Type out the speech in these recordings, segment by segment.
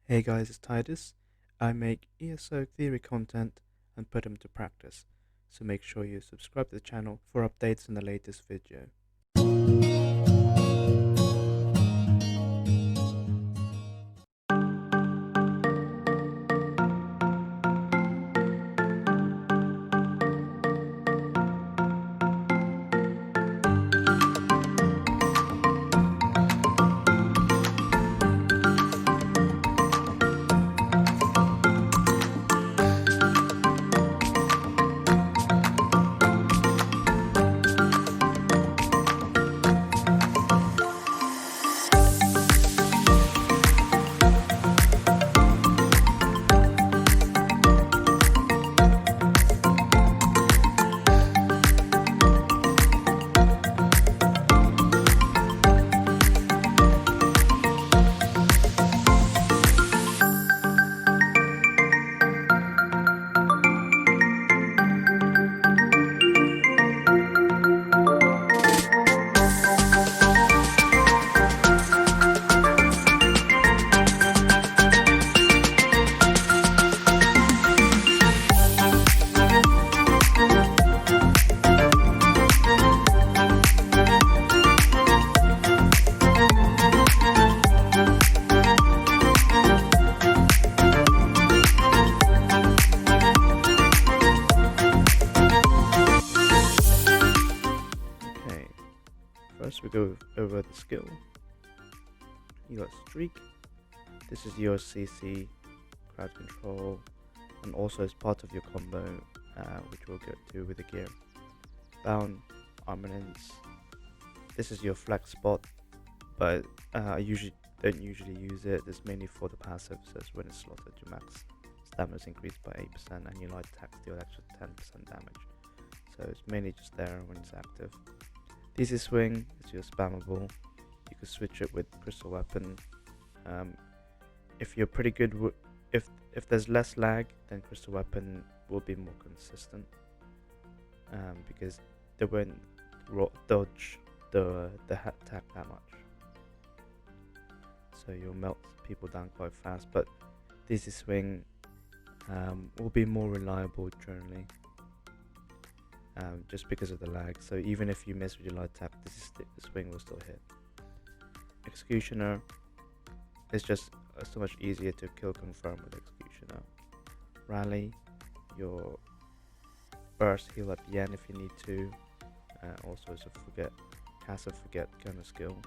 Hey guys, it's Tydas. I make ESO theory content and put them to practice, so make sure you subscribe to the channel for updates on the latest video. Okay, first we go over the skill. You got Streak. This is your CC, crowd control, and also as part of your combo, which we'll get to with the gear. Bound, Armaments. This is your flex spot, but I don't usually use it. It's mainly for the passive, so it's when it's slotted, your max stamina is increased by 8% and your light attack deal extra 10% damage. So it's mainly just there when it's active. Easy Swing is your spammable. You can switch it with Crystal Weapon. If you're pretty good, if there's less lag, then Crystal Weapon will be more consistent, because they won't dodge the attack that much. So you'll melt people down quite fast. But Easy Swing will be more reliable generally. Just because of the lag, so even if you miss with your light attack, the swing will still hit. Executioner is just so much easier to kill confirm with Executioner. Rally, your burst heal at the end if you need to, also as a cast and forget kind of skill.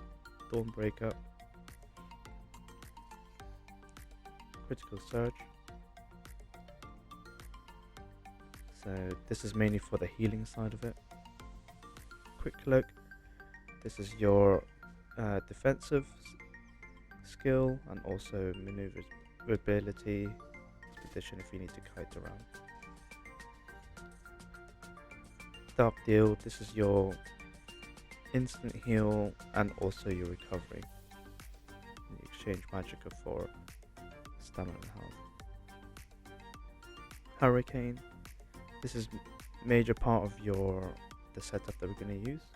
Dawnbreaker, Critical Surge. So this is mainly for the healing side of it. Quick Cloak, this is your defensive skill and also maneuverability, expedition if you need to kite around. Dark Deal, this is your instant heal and also your recovery. You exchange Magicka for stamina and health. Hurricane, this is major part of the setup that we're going to use,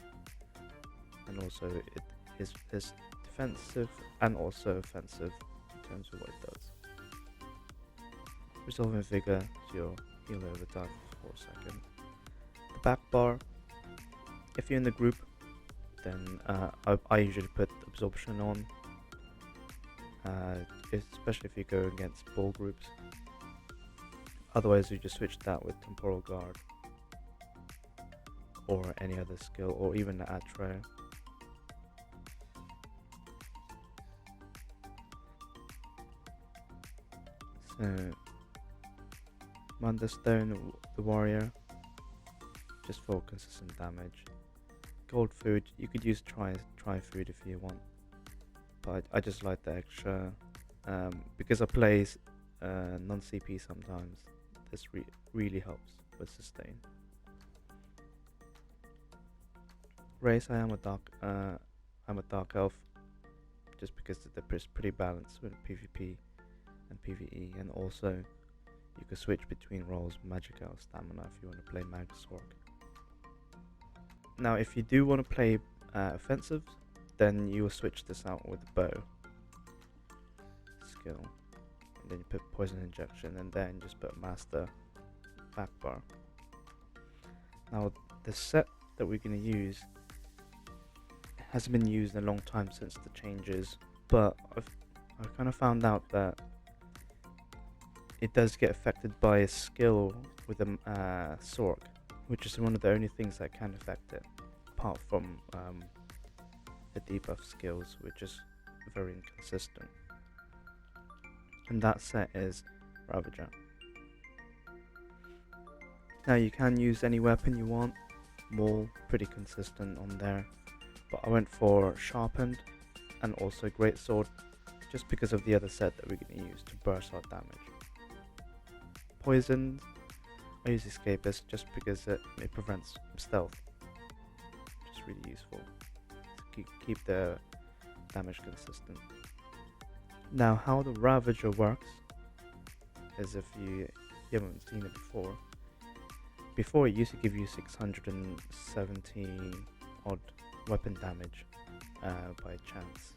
and also it is defensive and also offensive in terms of what it does. Resolving Vigor is your heal over time for 4 seconds. The back bar, if you're in the group, then I usually put Absorption on, especially if you go against ball groups. Otherwise, you just switch that with Temporal Guard or any other skill, or even the Atro. So, Mundastone, the Warrior, just for consistent damage. Gold Food, you could use Try Food if you want, but I just like the extra, because I play non-CP sometimes. This really helps with sustain. Race, I'm a dark elf, just because they're pretty balanced with PvP and PvE, and also you can switch between roles, Magicka or Stamina if you want to play Stamsorcs. Now, if you do want to play offensive, then you will switch this out with the bow skill. then you put poison injection, and then just put master back bar. Now the set that we're going to use hasn't been used in a long time since the changes, but I kind of found out that it does get affected by a skill with a Sorc, which is one of the only things that can affect it, apart from the debuff skills, which is very inconsistent. And that set is Ravager. Now you can use any weapon you want, Maul, pretty consistent on there, but I went for Sharpened and also Greatsword, just because of the other set that we're going to use to burst our damage. Poisoned, I use Escapist just because it prevents stealth, which is really useful to keep the damage consistent. Now how the Ravager works is, if you haven't seen it before it used to give you 670 odd weapon damage by chance.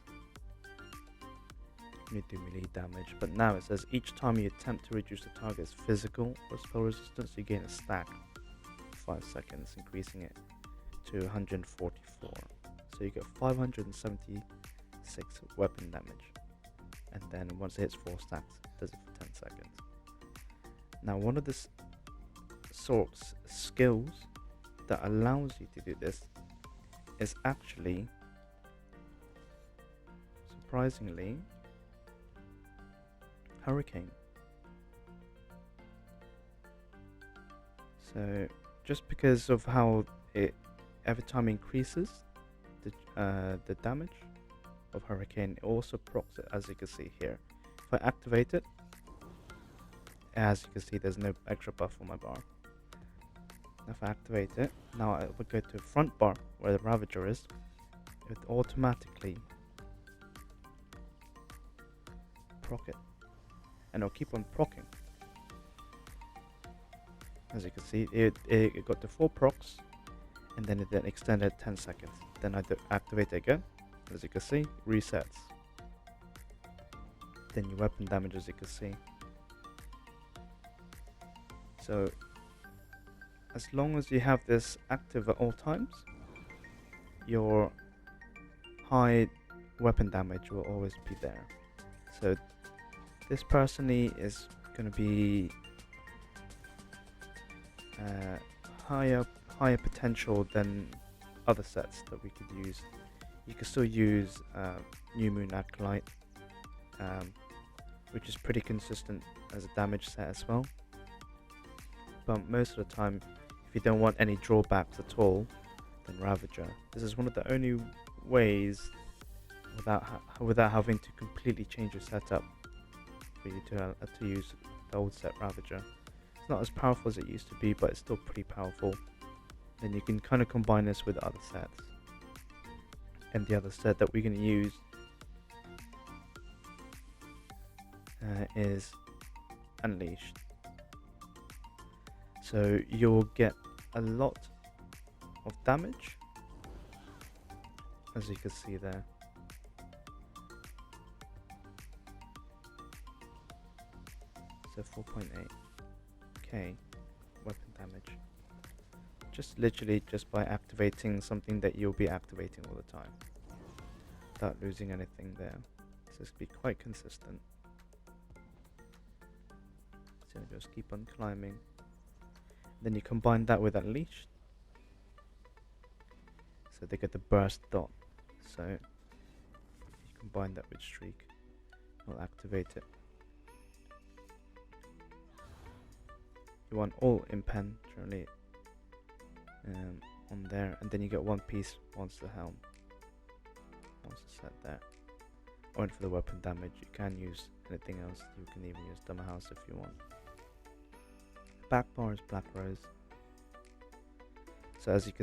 You do melee damage, but now it says each time you attempt to reduce the target's physical or spell resistance, you gain a stack for 5 seconds, increasing it to 144. So you get 576 weapon damage, and then once it hits 4 stacks, it does it for 10 seconds. Now one of the Sorc's skills that allows you to do this is actually, surprisingly, Hurricane. So just because of how it every time increases the damage of Hurricane, it also procs it, as you can see here. If I activate it, as you can see, there's no extra buff on my bar. If I activate it, now I will go to front bar where the Ravager is. It automatically proc it, and it'll keep on procking. As you can see, it got the 4 procs, and then it then extended 10 seconds. Then I activate it again. As you can see, resets. Then your weapon damage, as you can see. So as long as you have this active at all times, your high weapon damage will always be there. So this personally is going to be higher potential than other sets that we could use. You can still use New Moon Acolyte, which is pretty consistent as a damage set as well. But most of the time, if you don't want any drawbacks at all, then Ravager. This is one of the only ways without having to completely change your setup for you to use the old set Ravager. It's not as powerful as it used to be, but it's still pretty powerful. Then you can kind of combine this with other sets. And the other set that we're going to use is Unleashed. So you'll get a lot of damage, as you can see there. So 4.8k weapon damage. Just literally just by activating something that you'll be activating all the time, without losing anything there. So it's be quite consistent. So just keep on climbing. Then you combine that with Unleashed, so they get the burst dot. So if you combine that with Streak, we'll activate it. You want all impen generally on there, and then you get 1 piece once the helm. Once it's set there. I went for the weapon damage. You can use anything else. You can even use Dummer House if you want. Back bar is Black Rose. So as you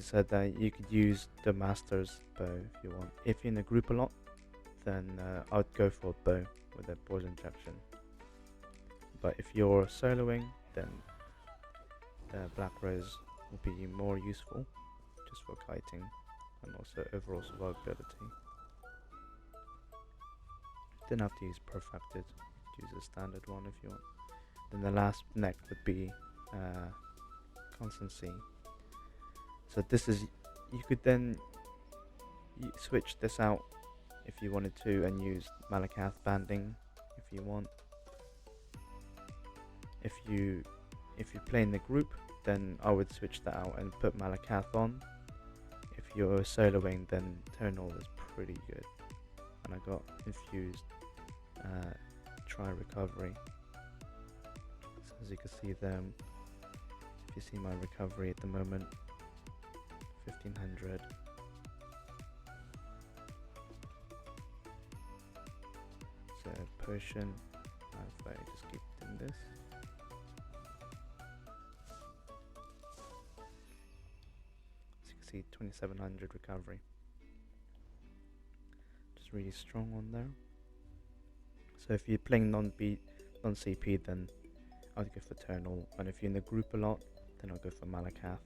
said, you could use the Master's bow if you want. If you're in a group a lot, then I'd go for a bow with a poison injection. But if you're soloing, then the Black Rose will be more useful, just for kiting and also overall survivability. Didn't have to use Perfected. use a standard one if you want. Then the last neck would be constancy. So this is, you could then switch this out if you wanted to and use Malakath banding if you want. If you play in the group, then I would switch that out and put Malakath on. If you're soloing, then Eternal is pretty good. And I got infused try recovery. So as you can see there, if you see my recovery at the moment, 1500. So potion, if I just keep doing this. As you can see, 2700 recovery. Just really strong on there. So if you're playing non-CP, then I'd go for Eternal, and if you're in the group a lot, then I'll go for Malakath.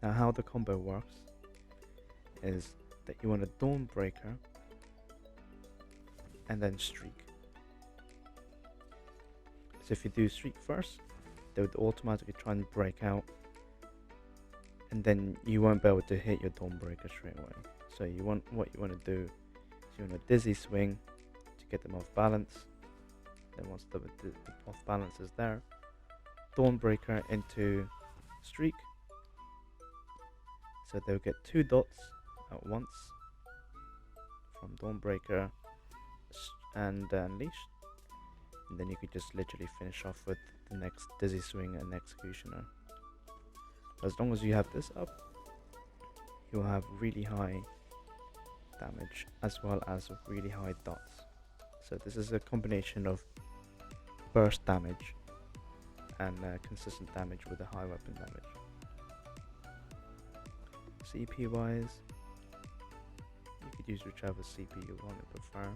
Now how the combo works is that you want a Dawnbreaker and then Streak. So if you do Streak first, they would automatically try and break out, and then you won't be able to hit your Dawnbreaker straight away. So what you want to do is you want a Dizzy Swing to get them off balance. Then once the off balance is there, Dawnbreaker into Streak. So they'll get 2 dots at once from Dawnbreaker and Unleashed. And then you could just literally finish off with the next Dizzy Swing and Executioner. As long as you have this up, you'll have really high damage as well as really high dots. So this is a combination of burst damage and consistent damage with a high weapon damage. CP wise, you could use whichever CP you want to prefer.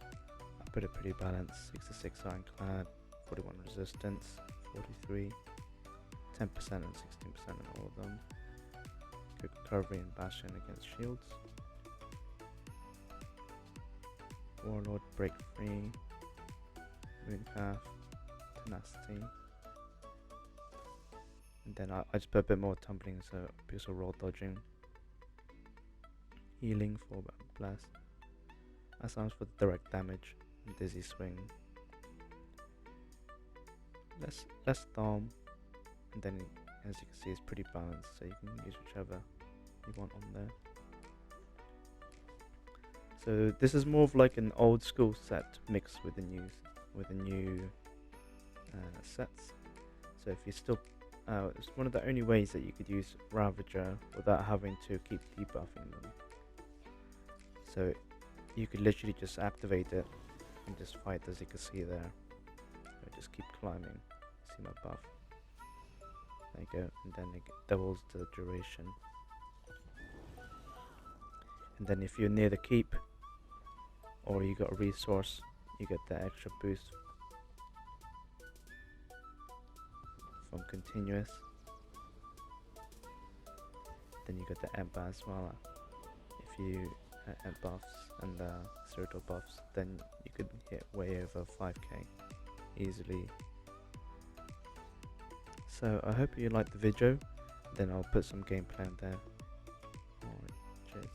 I put it pretty balanced: 66 Ironclad, 41 Resistance, 43, 10% and 16% on all of them. Quick Recovery and Bastion against shields. Warlord, Break Free, Moonpath, Tenacity. And then I just put a bit more tumbling, so because of roll dodging. Healing for Blast. That sounds for the direct damage. Dizzy Swing. Less Storm. And then as you can see, it's pretty balanced, so you can use whichever you want on there. So this is more of like an old school set mixed with the new sets. So if you still it's one of the only ways that you could use Ravager without having to keep debuffing them. So you could literally just activate it and just fight, as you can see there. So just keep climbing. See my buff. There you go, and then it doubles the duration. And then if you're near the keep, or you got a resource, you get the extra boost from continuous. Then you get the amp as well. If you amp buffs and circle buffs, then you could hit way over 5k easily. So I hope you liked the video. Then I'll put some gameplay in there. Alright, cheers.